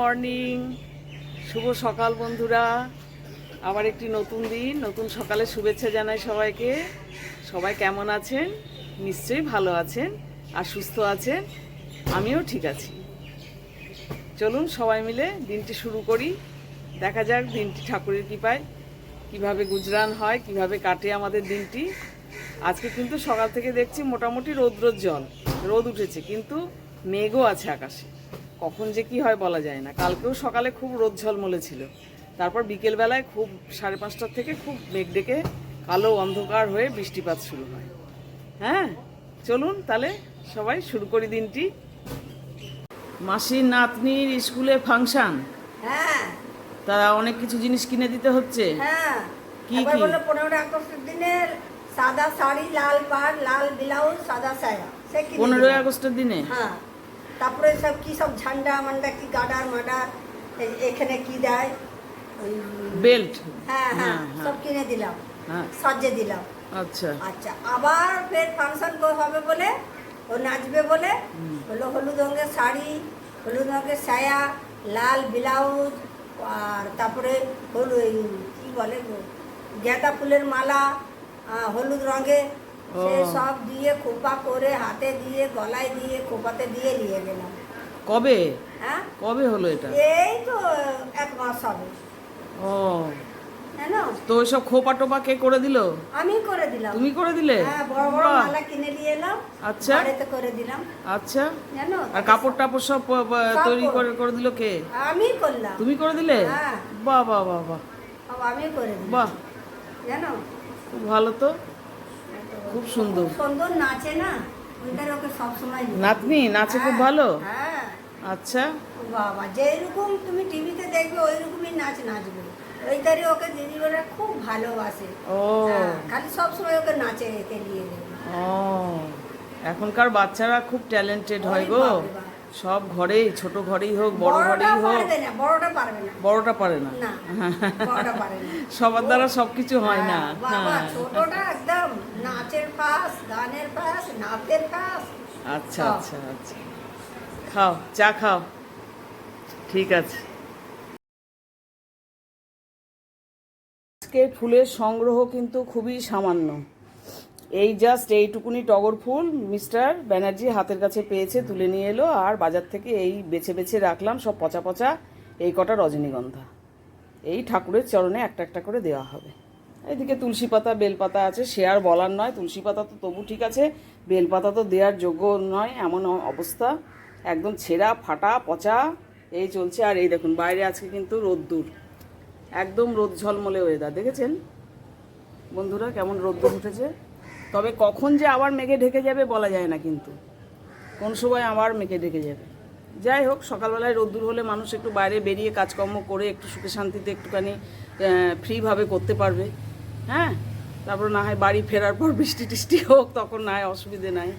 Morning, শুভ সকাল বন্ধুরা। আবার একটি নতুন দিন, নতুন সকালে শুভেচ্ছা জানাই সবাইকে। সবাই কেমন আছেন? নিশ্চয়ই ভালো আছেন আর সুস্থ আছেন। আমিও ঠিক আছি। চলুন সবাই মিলে দিনটি শুরু করি। দেখা যাক দিনটি ঠাকুরের কৃপায় কিভাবে গুজরান হয়, কিভাবে কাটে আমাদের দিনটি। আজকে কিন্তু সকাল থেকে দেখছি মোটামুটি রৌদ্রোজ্জ্বল, রোদ উঠেছে, কিন্তু মেঘও আছে আকাশে। কখন যে কি হয় বলা যায় না। কালকেও সকালে খুব রোদ ঝলমলে ছিল, তারপর বিকেলবেলায় খুব 5:30টার থেকে খুব মেঘ ডেকে কালো অন্ধকার হয়ে বৃষ্টিপাত শুরু হয়। হ্যাঁ, চলুন তাহলে সবাই শুরু করি দিনটি। মাসির নাতনির স্কুলে ফাংশন, হ্যাঁ, তা অনেক কিছু জিনিস কিনে দিতে হচ্ছে। হ্যাঁ, কি একবার কি? বললো 15 আগস্টের দিনের সাদা শাড়ি, লাল পাড়, লাল ব্লাউজ, সাদা সায়া, সে কিনে 15 দিলাম। আগস্টের দিনে? হ্যাঁ, তারপরে সব কি সব ঝান্ডা মান্ডা কি গাডার মাডার, এখানে কি দেয় ওই বেল্ট। হ্যাঁ হ্যাঁ হ্যাঁ, হ্যাঁ। সব কিনে দিলাম, হ্যাঁ, সাজিয়ে দিলাম। আচ্ছা। আচ্ছা, আবার ফের ফাংশন হবে বলে, ও নাচবে বলে হলো হলুদ রঙের শাড়ি, হলুদ রঙের সায়া, লাল ব্লাউজ, আর তারপরে কি বলে গো, গাঁদা ফুলের মালা, হলুদ রঙে, সে সব দিয়ে খোপা করে হাতে দিয়ে গলায় দিয়ে খোপাতে দিয়ে নিয়ে গেলাম। কবে? হ্যাঁ, কবে হলো এটা? এই তো 1 মাস হবে। ও, জানো তো ওইসব খোপা টোপা কে করে দিল? আমি করে দিলাম। তুমি করে দিলে? হ্যাঁ, বড় বড় বাহ। মালা কিনে নিয়ে এলাম, আচ্ছা। বাড়িতে করে দিলাম। আচ্ছা, জানো আর কাপড় টাপড় সব তৈরি করে করে দিল কে? আমি করলাম। তুমি করে দিলে? হ্যাঁ। বাহ বাহ বাহ বাহ, সব আমি করে দিলাম। বাহ, জানো খুব ভালো তো, খুব সুন্দর। খুব সুন্দর নাচে না, ওইটার ওকে সবসময় নাতনি নাচে খুব ভালো? হ্যাঁ, আচ্ছা, বাবা যেরকম তুমি টিভিতে দেখবে ওই রকমই নাচবে। ওইটারই ওকে দিদিরা খুব ভালোবাসে। ও। হ্যাঁ, খালি সবসময় ওকে নাচে রেখে নিয়ে দেবে। ও, এখনকার বাচ্চারা খুব ট্যালেন্টেড হয় গো। ওরে বাবা। সব ঘরেই, ছোট ঘরেই হোক বড় ঘরেই হোক। বড়টা পারবে না। বড়টা পারে না? না, বড়টা পারে না। সবার দ্বারা সবকিছু হয় না। বাবা হ্যাঁ। ছোটটা একদম নাচের পাস, গানের পাস, নাচের পাস। আচ্ছা আচ্ছা আচ্ছা, খাও, চা খাও, ঠিক আছে। আজকে ফুলের সংগ্রহ কিন্তু খুবই সামান্য। এই জাস্ট এইটুকুনি টগর ফুল মিস্টার ব্যানার্জি হাতের কাছে পেয়েছে, তুলে নিয়ে এলো। আর বাজার থেকে এই বেছে বেছে রাখলাম, সব পচা পচা এই কটা রজনীগন্ধা। এই ঠাকুরের চরণে একটা একটা করে দেওয়া হবে। এদিকে তুলসী পাতা, বেলপাতা আছে, সে আর বলার নয়। তুলসী পাতা তো তবু ঠিক আছে, বেলপাতা তো দেওয়ার যোগ্য নয়, এমন অবস্থা, একদম ছেঁড়া ফাটা পচা এই চলছে। আর এই দেখুন বাইরে আজকে কিন্তু রোদ্দুর, একদম রোদ ঝলমলে ওয়েদার। দেখেছেন বন্ধুরা কেমন রোদ্দুর উঠেছে? তবে কখন যে আবার মেঘে ঢেকে যাবে বলা যায় না, কিন্তু কোন সময় আবার মেঘে ঢেকে যাবে। যাই হোক, সকালবেলায় রোদ্দুর হলে মানুষ একটু বাইরে বেরিয়ে কাজকর্ম করে একটু সুখে শান্তিতে একটুখানি ফ্রিভাবে করতে পারবে। হ্যাঁ, তারপর না হয় বাড়ি ফেরার পর বৃষ্টি টিষ্টি হোক, তখন না হয় অসুবিধে নাই।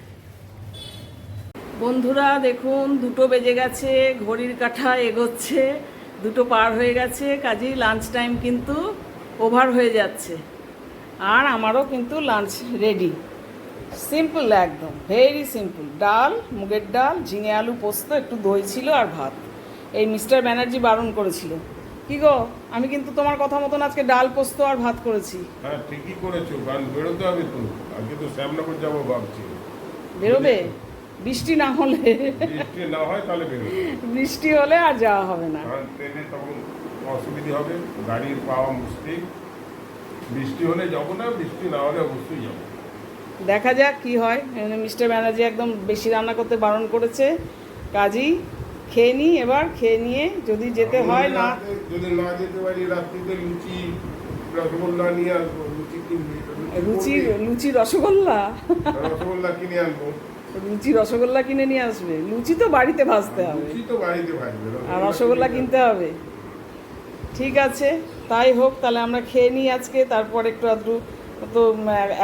বন্ধুরা দেখুন 2টো বেজে গেছে, ঘড়ির কাঁটা এগোচ্ছে, 2টো পার হয়ে গেছে, কাজেই লাঞ্চ টাইম কিন্তু ওভার হয়ে যাচ্ছে। আর আমারও কিন্তু লাঞ্চ রেডি। সিম্পল, একদম ভেরি সিম্পল। ডাল, মুগের ডাল, ঝিঙে আলু পোস্ত, একটু দই ছিল আর ভাত। এই মিস্টার ব্যানার্জি বারণ করেছিল। কি গো, আমি কিন্তু তোমার কথা মতন আজকে ডাল পোস্ত আর ভাত করেছি। হ্যাঁ, ঠিকই করেছো, কারণ বেরোতে হবে তো। আজকে তো শ্যামনগর যাবো ভাবছি। বেরোবে? বৃষ্টি না হলে? বৃষ্টি না হয় তাহলে বেরোবে, বৃষ্টি হলে আর যাওয়া হবে না। কারণ ট্রেনে তখন অসুবিধা হবে, গাড়ির পাওয়া মুশকিল। বৃষ্টি হলে যাবো না, বৃষ্টি না হলে অবশ্যই যাবো। দেখা যাক কি হয়। মিস্টার ব্যানার্জি একদম বেশি রান্না করতে বারণ করেছে, কাজেই খেয়ে নিই। এবার খেয়ে নিয়ে যদি যেতে হয়, না যদি না যেতে পারি রাত্রিতে লুচি রসগোল্লা নিয়ে আসবো। লুচি রসগোল্লা? রসগোল্লা কিনে আনবো। লুচি রসগোল্লা কিনে নিয়ে আসবে? লুচি তো বাড়িতে ভাজতে হবে, লুচি তো বাড়িতে ভাজবে, আর রসগোল্লা কিনতে হবে। ঠিক আছে, তাই হোক, তাহলে আমরা খেয়ে নিই আজকে। তারপর একটু আধটু তো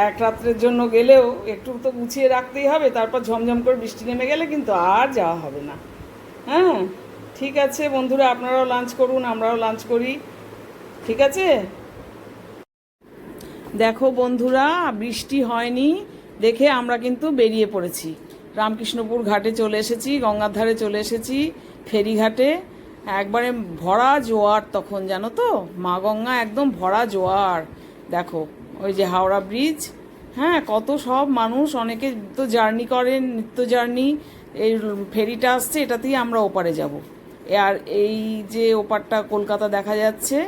এক রাত্রের জন্য গেলেও একটু তো গুছিয়ে রাখতেই হবে। তারপর ঝমঝম করে বৃষ্টি নেমে গেলে কিন্তু আর যাওয়া হবে না। হ্যাঁ, ঠিক আছে বন্ধুরা, আপনারাও লাঞ্চ করুন, আমরাও লাঞ্চ করি, ঠিক আছে? দেখো বন্ধুরা, বৃষ্টি হয়নি দেখে আমরা কিন্তু বেরিয়ে পড়েছি। রামকৃষ্ণপুর ঘাটে চলে এসেছি, গঙ্গার ধারে চলে এসেছি, ফেরিঘাটে। একবারে ভরা জোয়ার তখন, জানো তো, মা গঙ্গা একদম ভরা জোয়ার। দেখো ওই যে হাওড়া ব্রিজ, হ্যাঁ, কত সব মানুষ, অনেকে তো জার্নি করেন, নিত্য জার্নি। এই ফেরিটা আসছে, এটাতেই আমরা ওপারে যাব। আর এই যে ওপারটা কলকাতা দেখা যাচ্ছে,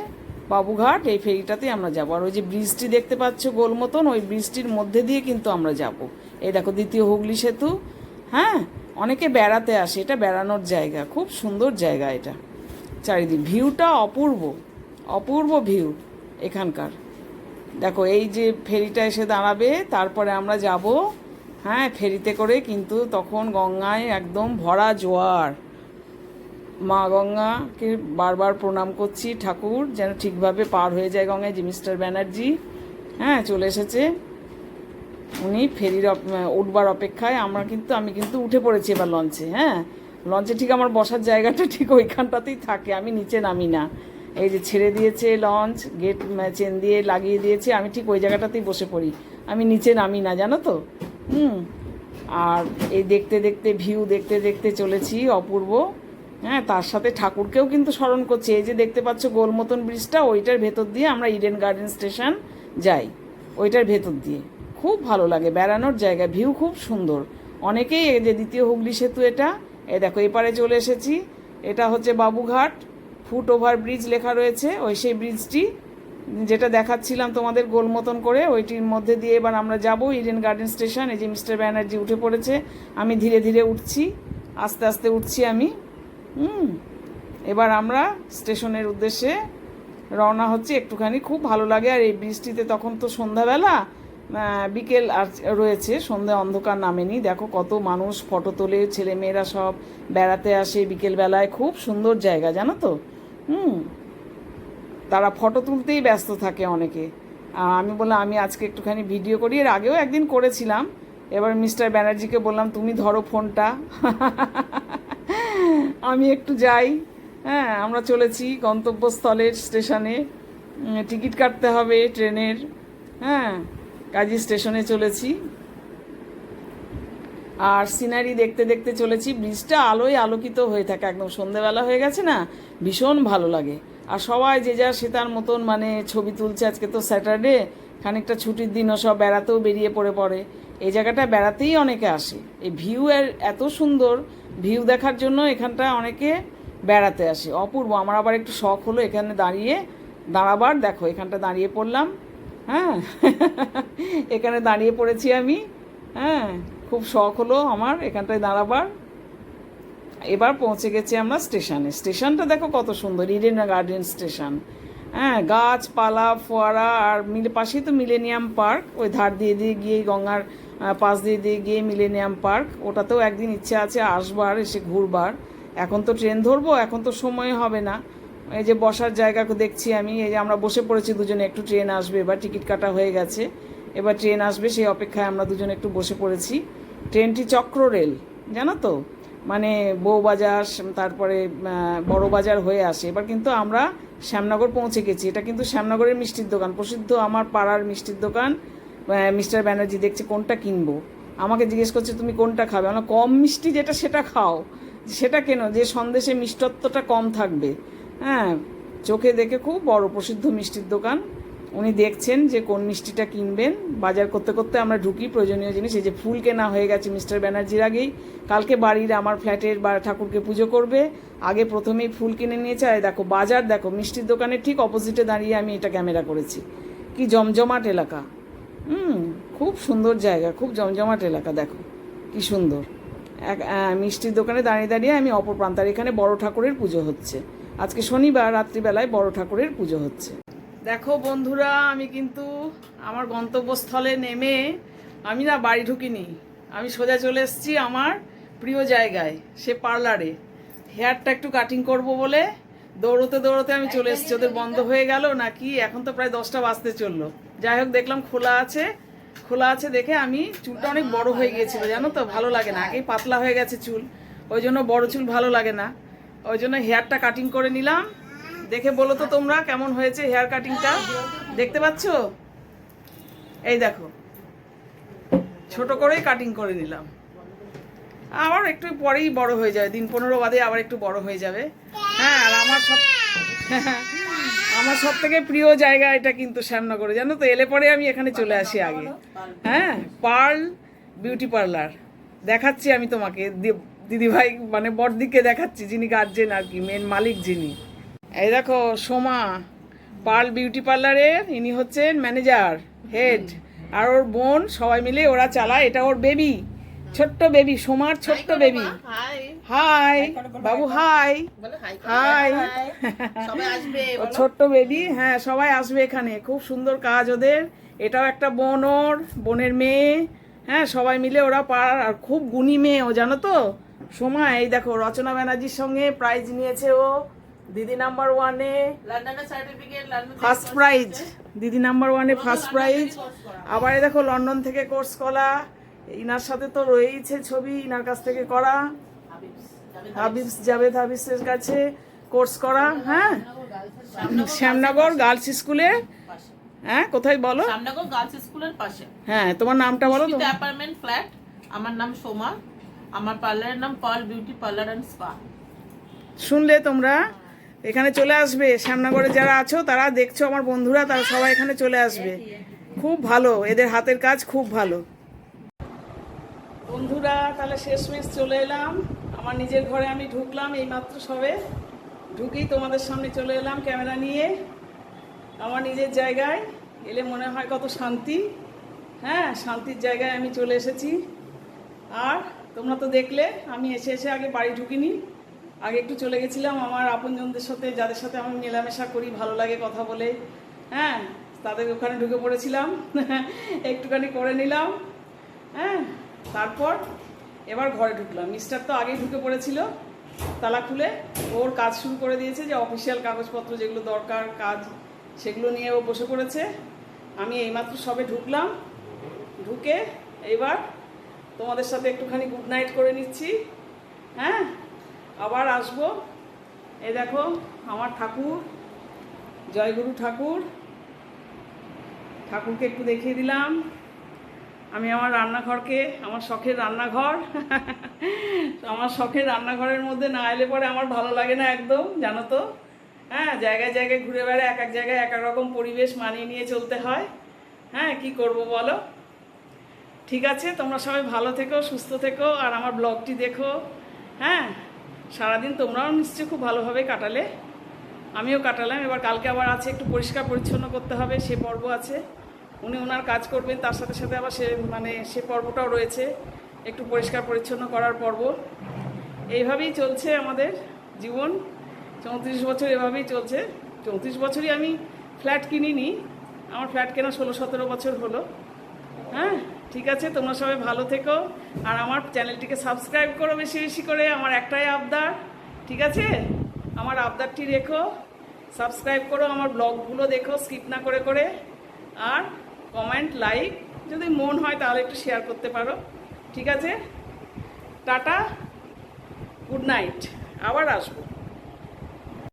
বাবুঘাট, এই ফেরিটাতেই আমরা যাব। আর ওই যে ব্রিজটি দেখতে পাচ্ছ গোল মতন, ওই ব্রিজটির মধ্যে দিয়ে কিন্তু আমরা যাব। এই দেখো দ্বিতীয় হুগলি সেতু। হ্যাঁ, অনেকে বেড়াতে আসে, এটা বেড়ানোর জায়গা, খুব সুন্দর জায়গা এটা। চারিদিক ভিউটা অপূর্ব, অপূর্ব ভিউ এখানকার। দেখো এই যে ফেরিটা এসে দাঁড়াবে, তারপরে আমরা যাব। হ্যাঁ, ফেরিতে করে, কিন্তু তখন গঙ্গায় একদম ভরা জোয়ার। মা গঙ্গাকে বারবার প্রণাম করছি, ঠাকুর যেন ঠিকভাবে পার হয়ে যায় গঙ্গায়। যে মিস্টার ব্যানার্জি, হ্যাঁ, চলে এসেছে, উনি ফেরির উঠবার অপেক্ষায়। আমি কিন্তু উঠে পড়েছি এবার লঞ্চে। হ্যাঁ, লঞ্চে ঠিক আমার বসার জায়গাটা ঠিক ওইখানটাতেই থাকে, আমি নিচে নামি না। এই যে ছেড়ে দিয়েছে লঞ্চ, গেট চেন দিয়ে লাগিয়ে দিয়েছে, আমি ঠিক ওই জায়গাটাতেই বসে পড়ি, আমি নিচে নামি না, জানো তো। আর এই দেখতে দেখতে ভিউ দেখতে দেখতে চলেছি, অপূর্ব। হ্যাঁ, তার সাথে ঠাকুরকেও কিন্তু স্মরণ করছি। এই যে দেখতে পাচ্ছ গোল মতন ব্রিজটা, ওইটার ভেতর দিয়ে আমরা ইডেন গার্ডেন স্টেশন যাই, ওইটার ভেতর দিয়ে। খুব ভালো লাগে, বেড়ানোর জায়গা, ভিউ খুব সুন্দর। অনেকেই এই যে দ্বিতীয় হুগলি সেতু, এটা এই দেখো এপারে চলে এসেছি। এটা হচ্ছে বাবুঘাট ফুট ওভার ব্রিজ লেখা রয়েছে, ওই সেই ব্রিজটি যেটা দেখাচ্ছিলাম তোমাদের গোল মতন করে, ওইটির মধ্যে দিয়ে এবার আমরা যাব ইডেন গার্ডেন স্টেশন। এই যে মিস্টার ব্যানার্জি উঠে পড়েছে, আমি ধীরে ধীরে উঠছি, আস্তে আস্তে উঠছি আমি। এবার আমরা স্টেশনের উদ্দেশ্যে রওনা হচ্ছে একটুখানি। খুব ভালো লাগে। আর এই বৃষ্টিতে, তখন তো সন্ধ্যাবেলা, বিকেল আর রয়েছে, সন্ধ্যা অন্ধকার নামেনি। দেখো কত মানুষ ফটো তোলে, ছেলেমেয়েরা সব বেড়াতে আসে বিকেলবেলায়। খুব সুন্দর জায়গা, জানো তো। তারা ফটো তুলতেই ব্যস্ত থাকে অনেকে। আমি বললাম আমি আজকে একটুখানি ভিডিও করি। এর আগেও একদিন করেছিলাম। এবার মিস্টার ব্যানার্জিকে বললাম তুমি ধরো ফোনটা, আমি একটু যাই। হ্যাঁ, আমরা চলেছি গন্তব্যস্থলের স্টেশনে, টিকিট কাটতে হবে ট্রেনের। হ্যাঁ, কাজী স্টেশনে চলেছি, আর সিনারি দেখতে দেখতে চলেছি। ব্রিজটা আলোয় আলোকিত হয়ে থাকে, একদম সন্ধেবেলা হয়ে গেছে না, ভীষণ ভালো লাগে। আর সবাই যে যার সে তার মতন মানে ছবি তুলছে। আজকে তো স্যাটারডে, খানিকটা ছুটির দিনও সব বেড়াতেও বেরিয়ে পড়ে। এই জায়গাটা বেড়াতেই অনেকে আসে। এই ভিউ এত সুন্দর, ভিউ দেখার জন্য এখানটা অনেকে বেড়াতে আসে, অপূর্ব। আমার আবার একটু শখ হলো এখানে দাঁড়াবার। দেখো এখানটা দাঁড়িয়ে পড়লাম। হ্যাঁ, এখানে দাঁড়িয়ে পড়েছি আমি। হ্যাঁ, খুব শখ হলো আমার এখানটায় দাঁড়াবার। এবার পৌঁছে গেছি আমরা স্টেশনে। স্টেশনটা দেখো কত সুন্দর, ইডেন গার্ডেন স্টেশন। হ্যাঁ, গাছপালা, ফোয়ারা, আর পাশেই তো মিলেনিয়াম পার্ক। ওই ধার দিয়ে গিয়ে গঙ্গার পাশ দিয়ে গিয়ে মিলেনিয়াম পার্ক, ওটাতেও একদিন ইচ্ছে আছে আসবার, এসে ঘুরবার। এখন তো ট্রেন ধরবো, এখন তো সময় হবে না। এই যে বসার জায়গা দেখছি আমি, এই যে আমরা বসে পড়েছি দুজনে, একটু ট্রেন আসবে, এবার টিকিট কাটা হয়ে গেছে, এবার ট্রেন আসবে, সেই অপেক্ষায় আমরা দুজনে একটু বসে পড়েছি। ট্রেনটি চক্র রেল, জানো তো, মানে বউবাজার, তারপরে বড়বাজার হয়ে আসে। এবার কিন্তু আমরা শ্যামনগর পৌঁছে গেছি। এটা কিন্তু শ্যামনগরের মিষ্টির দোকান, প্রসিদ্ধ আমার পাড়ার মিষ্টির দোকান। মিস্টার ব্যানার্জি দেখছে কোনটা কিনবো, আমাকে জিজ্ঞেস করছে তুমি কোনটা খাবে। আমরা কম মিষ্টি যেটা সেটা খাও, সেটা কেন, যে সন্দেশে মিষ্টত্বটা কম থাকবে। হ্যাঁ, চোখে দেখে খুব বড় প্রসিদ্ধ মিষ্টির দোকান। উনি দেখছেন যে কোন মিষ্টিটা কিনবেন। বাজার করতে করতে আমরা ঢুকি প্রয়োজনীয় জিনিস। এই যে ফুল কেনা হয়ে গেছে মিস্টার ব্যানার্জির আগেই। কালকে বাড়ির আমার ফ্ল্যাটের ঠাকুরকে পুজো করবে, আগে প্রথমেই ফুল কিনে নিয়েছে। আর দেখো বাজার, দেখো মিষ্টির দোকানের ঠিক অপোজিটে দাঁড়িয়ে আমি এটা ক্যামেরা করেছি। কি জমজমাট এলাকা, খুব সুন্দর জায়গা, খুব জমজমাট এলাকা। দেখো কি সুন্দর। মিষ্টির দোকানে দাঁড়িয়ে দাঁড়িয়ে আমি অপর প্রান্তার, এখানে বড় ঠাকুরের পুজো হচ্ছে। আজকে শনিবার রাত্রিবেলায় বড় ঠাকুরের পুজো হচ্ছে। দেখো বন্ধুরা, আমি কিন্তু আমার গন্তব্যস্থলে নেমে আমি না বাড়ি ঢুকিনি, আমি সোজা চলে এসেছি আমার প্রিয় জায়গায়, সে পার্লারে। হেয়ারটা একটু কাটিং করব বলে দৌড়তে দৌড়তে আমি চলে এসেছি। ওদের বন্ধ হয়ে গেল নাকি, এখন তো প্রায় 10টা বাজতে চললো। যাই হোক, দেখলাম খোলা আছে দেখে আমি, চুলটা অনেক বড় হয়ে গিয়েছিল জানো তো, ভালো লাগে না। আগেই পাতলা হয়ে গেছে চুল, ওই জন্য বড় চুল ভালো লাগে না, ওই জন্য হেয়ারটা কাটিং করে নিলাম। দেখে বলো তো তোমরা কেমন হয়েছে হেয়ার কাটিংটা, দেখতে পাচ্ছ? এই দেখো, ছোট করেই কাটিং করে নিলাম। আবার একটু পরেই বড় হয়ে যাবে, দিন 15 বাদে আবার একটু বড় হয়ে যাবে। হ্যাঁ, আর আমার সব থেকে প্রিয় জায়গা এটা কিন্তু শ্যামনগরে, জানো তো। এলে পরে আমি এখানে চলে আসি আগে। হ্যাঁ, পার্ল বিউটি পার্লার দেখাচ্ছি আমি তোমাকে, দিদিভাই মানে বড়দিকে দেখাচ্ছি, যিনি গার্জেন আর কি, মেন মালিক যিনি। এই দেখো সোমা, পার্ল বিউটি পার্লারের ইনি হচ্ছেন ম্যানেজার, হেড, আর ওর বোন, সবাই মিলে ওরা চালায়। এটা ওর বেবি, ছোট্ট বেবি, সোমার ছোট্ট বেবি। হাই বাবু, হাই হাই। ও ছোট্ট বেবি, হ্যাঁ সবাই আসবে এখানে, খুব সুন্দর কাজ ওদের। এটাও একটা বোন, ওর বোনের মেয়ে। হ্যাঁ, সবাই মিলে ওরা আর খুব গুণী মেয়ে ও, জানো তো সোমা। এই দেখো রচনা ব্যানার্জির সঙ্গে প্রাইজ নিয়েছে ও, দিদি নাম্বার 1-এ ফার্স্ট প্রাইজ, দিদি নাম্বার 1-এ ফার্স্ট প্রাইজ। আবার এই দেখো লন্ডন থেকে কোর্স করা, ইনার সাথে তো রয়েছে ছবি, ইনার কাছ থেকে করা, হাবিবস, জাভেদ হাবিবসের কাছে কোর্স করা। হ্যাঁ, শ্যামনগর গার্লস স্কুলে। হ্যাঁ, কোথায় বলো? শ্যামনগর গার্লস স্কুলের পাশে। হ্যাঁ, তোমার নামটা বলো তো। Apartment flat. আমার নাম সোমা, আমার পার্লারের নাম pearl beauty parlour and spa. শুনলে তোমরা, এখানে চলে আসবে। শ্যামনগরে যারা আছো, তারা দেখছো আমার বন্ধুরা, তারা সবাই এখানে চলে আসবে। খুব ভালো, এদের হাতের কাজ খুব ভালো। বন্ধুরা, তাহলে শেষমেশ চলে এলাম আমার নিজের ঘরে। আমি ঢুকলাম এইমাত্র, সবে ঢুকেই তোমাদের সামনে চলে এলাম ক্যামেরা নিয়ে। আমার নিজের জায়গায় এলে মনে হয় কত শান্তি। হ্যাঁ, শান্তির জায়গায় আমি চলে এসেছি। আর তোমরা তো দেখলে, আমি এসে আগে বাড়ি ঢুকিনি, আগে একটু চলে গেছিলাম আমার আপনজনদের সাথে, যাদের সাথে আমি মেলামেশা করি, ভালো লাগে কথা বলে। হ্যাঁ, তাদের ওখানে ঢুকে পড়েছিলাম, একটুখানি করে নিলাম। হ্যাঁ, তারপর এবার ঘরে ঢুকলাম। মিস্টার তো আগেই ঢুকে পড়েছিল, তালা খুলে ওর কাজ শুরু করে দিয়েছে, যে অফিসিয়াল কাগজপত্র যেগুলো দরকার কাজ, সেগুলো নিয়ে ও বসে পড়েছে। আমি এইমাত্র সবে ঢুকলাম, ঢুকে এবার তোমাদের সাথে একটুখানি গুড নাইট করে নিচ্ছি। হ্যাঁ, আবার আসবো। এই দেখো আমার ঠাকুর, জয়গুরু ঠাকুর, ঠাকুরকে একটু দেখিয়ে দিলাম। আমি আমার রান্নাঘরকে, আমার শখের রান্নাঘর, আমার শখের রান্নাঘরের মধ্যে না এলে পরে আমার ভালো লাগে না একদম, জানো তো। হ্যাঁ, জায়গায় জায়গায় ঘুরে বেড়ায়, এক এক জায়গায় এক এক রকম পরিবেশ মানিয়ে নিয়ে চলতে হয়। হ্যাঁ, কি করব বলো। ঠিক আছে, তোমরা সবাই ভালো থেকো, সুস্থ থেকো, আর আমার ব্লগটি দেখো। হ্যাঁ, সারাদিন তোমরাও নিশ্চয়ই খুব ভালোভাবে কাটালে, আমিও কাটালাম। এবার কালকে আবার আছে, একটু পরিষ্কার পরিচ্ছন্ন করতে হবে, সে পর্ব আছে। উনি ওনার কাজ করবেন, তার সাথে সাথে আবার সে পর্বটাও রয়েছে, একটু পরিষ্কার পরিচ্ছন্ন করার পর্ব। এইভাবেই চলছে আমাদের জীবন। 34 বছর এভাবেই চলছে। 34 বছরই আমি ফ্ল্যাট কিনিনি, আমার ফ্ল্যাট কেনা 16-17 বছর হলো। হ্যাঁ, ঠিক আছে, তোমরা সবাই ভালো থেকো, আর আমার চ্যানেলটিকে সাবস্ক্রাইব করো বেশি বেশি করে। আমার একটাই আবদার, ঠিক আছে? আমার আবদারটি রেখো, সাবস্ক্রাইব করো, আমার ব্লগগুলো দেখো স্কিপ না করে করে, আর কমেন্ট, লাইক, যদি মন হয় তাহলে একটু শেয়ার করতে পারো। ঠিক আছে, টাটা, গুড নাইট, আবার আসবো।